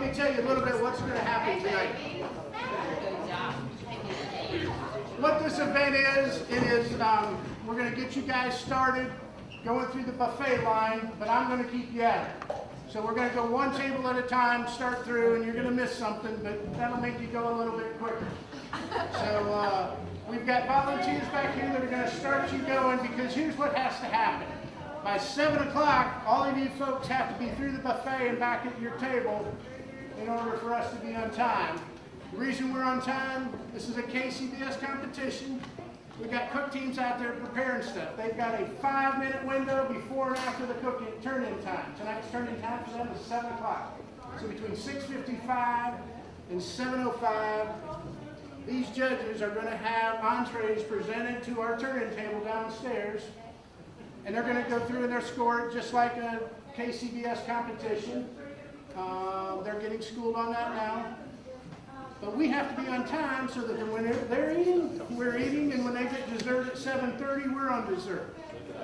me tell you a little bit what's going to happen tonight. What this event is, we're going to get you guys started going through the buffet line, but I'm going to keep you at it. So we're going to go one table at a time, start through, and you're going to miss something, but that'll make you go a little bit quicker. So we've got volunteers back here that are going to start you going, because here's what has to happen. By 7 o'clock, all of you folks have to be through the buffet and back at your table in order for us to be on time. The reason we're on time, this is a KCBS competition. We've got cook teams out there preparing stuff. They've got a 5-minute window before and after the cooking turn-in time. Tonight's turn-in time for them is 7 o'clock. So between 6:55 and 7:05, these judges are going to have entrees presented to our turn-in table downstairs. And they're going to go through and they're scored just like a KCBS competition. They're getting schooled on that now. But we have to be on time so that when they're eating, we're eating, and when they get dessert at 7:30, we're on dessert.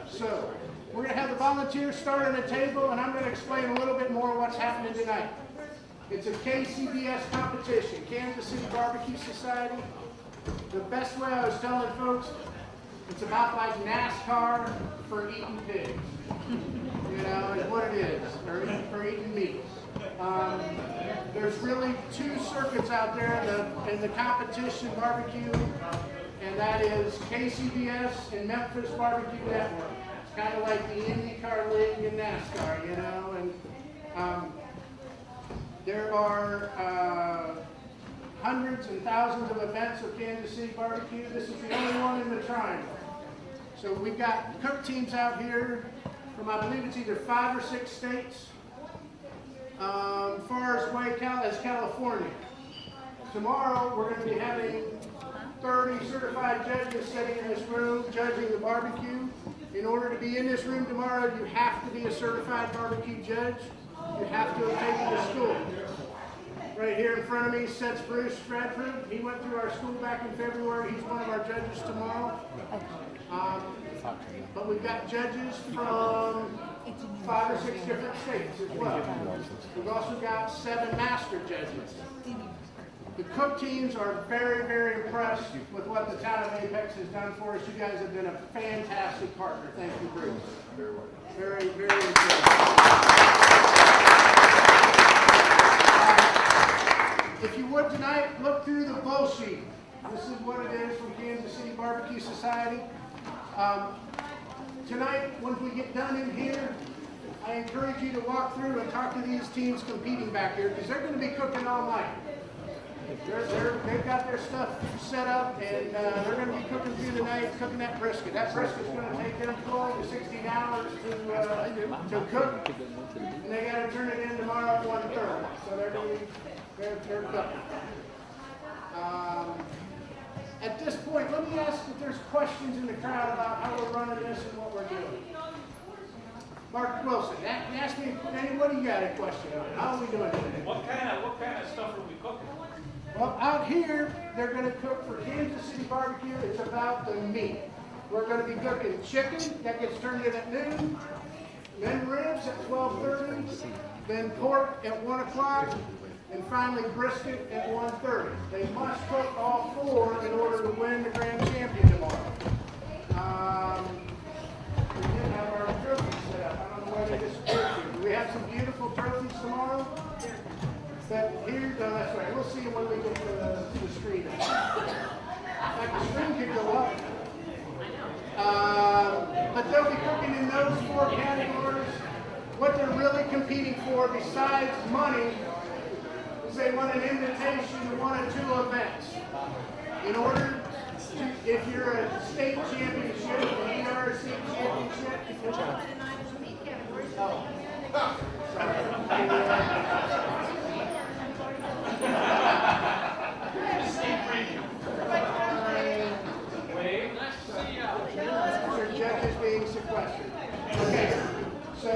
So we're going to have the volunteers start on the table, and I'm going to explain a little bit more what's happening tonight. It's a KCBS competition, Kansas City Barbecue Society. The best way I was telling folks, it's about like NASCAR for eating pigs. You know, is what it is, or for eating meats. There's really 2 circuits out there in the competition barbecue, and that is KCBS and Memphis Barbecue Network. It's kind of like the IndyCar League in NASCAR, you know, and there are hundreds and thousands of events of Kansas City barbecue. This is the only one in the triangle. So we've got cook teams out here from, I believe it's either 5 or 6 states. Far as away as California. Tomorrow we're going to be having 30 certified judges sitting in this room judging the barbecue. In order to be in this room tomorrow, you have to be a certified barbecue judge. You have to have taken the school. Right here in front of me sits Bruce Stratford. He went through our school back in February. He's one of our judges tomorrow. But we've got judges from 5 or 6 different states as well. We've also got 7 master judges. The cook teams are very, very impressed with what the town of Apex has done for us. You guys have been a fantastic partner. Thank you, Bruce. Very, very impressed. If you would tonight, look through the flow sheet. This is what it is from Kansas City Barbecue Society. Tonight, once we get done in here, I encourage you to walk through and talk to these teams competing back here, because they're going to be cooking all night. They've got their stuff set up, and they're going to be cooking through the night, cooking that brisket. That brisket's going to take them 12 to 16 hours to cook, and they got to turn it in tomorrow at 1:30. So they're cooking. At this point, let me ask if there's questions in the crowd about how we're running this and what we're doing. Mark Wilson, ask me, what do you got a question on? How are we doing today? What kind of stuff are we cooking? Well, out here, they're going to cook for Kansas City Barbecue. It's about the meat. We're going to be cooking chicken, that gets turned in at noon, then ribs at 12:30, then pork at 1 o'clock, and finally brisket at 1:30. They must cook all 4 in order to win the grand champion tomorrow. We did have our trophies set up. I don't know where they disappeared to. Do we have some beautiful trophies tomorrow? But here, no, that's right. We'll see when we get to the screen. Like the screen could go up. But they'll be cooking in those 4 categories. What they're really competing for, besides money, is they want an invitation to 1 or 2 events. In order to, if you're a state championship, an ERC championship, judges being sequestered. Okay, so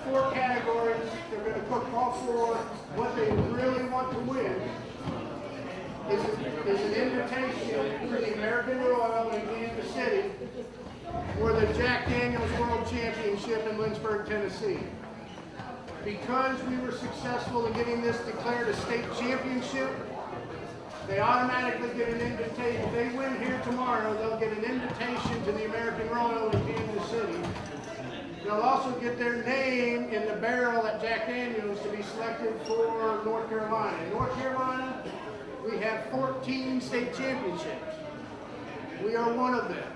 4 categories. They're going to cook all 4. What they really want to win is an invitation for the American Royal in Kansas City for the Jack Daniels World Championship in Lynchburg, Tennessee. because we were successful in getting this declared a state championship, they automatically get an invitation. If they win here tomorrow, they'll get an invitation to the American Royal in Kansas City. They'll also get their name in the barrel at Jack Daniels to be selected for North Carolina. In North Carolina, we have 14 state championships. We are one of them.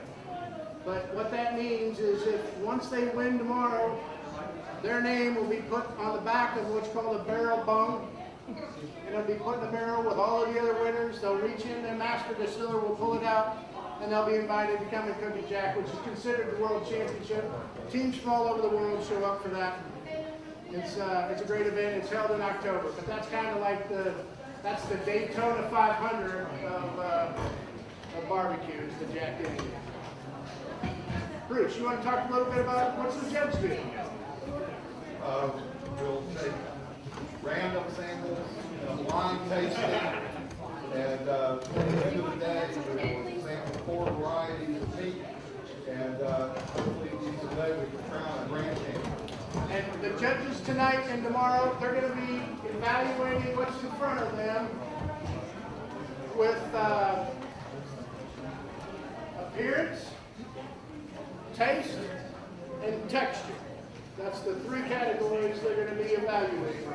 But what that means is if once they win tomorrow, their name will be put on the back of what's called a barrel bung. And it'll be put in the barrel with all of the other winners. They'll reach in, their master distiller will pull it out, and they'll be invited to come and Cookie Jack, which is considered the world championship. Teams from all over the world show up for that. It's a great event. It's held in October, but that's kind of like that's the Daytona 500 of barbecues, the Jack Daniels. Bruce, you want to talk a little bit about what's the judge doing? We'll take random samples, wine tasting, and at the end of the day, we will sample 4 varieties of meat, and hopefully today we can crown a grand champion. And the judges tonight and tomorrow, they're going to be evaluating what's in front of them with appearance, taste, and texture. That's the 3 categories they're going to be evaluating.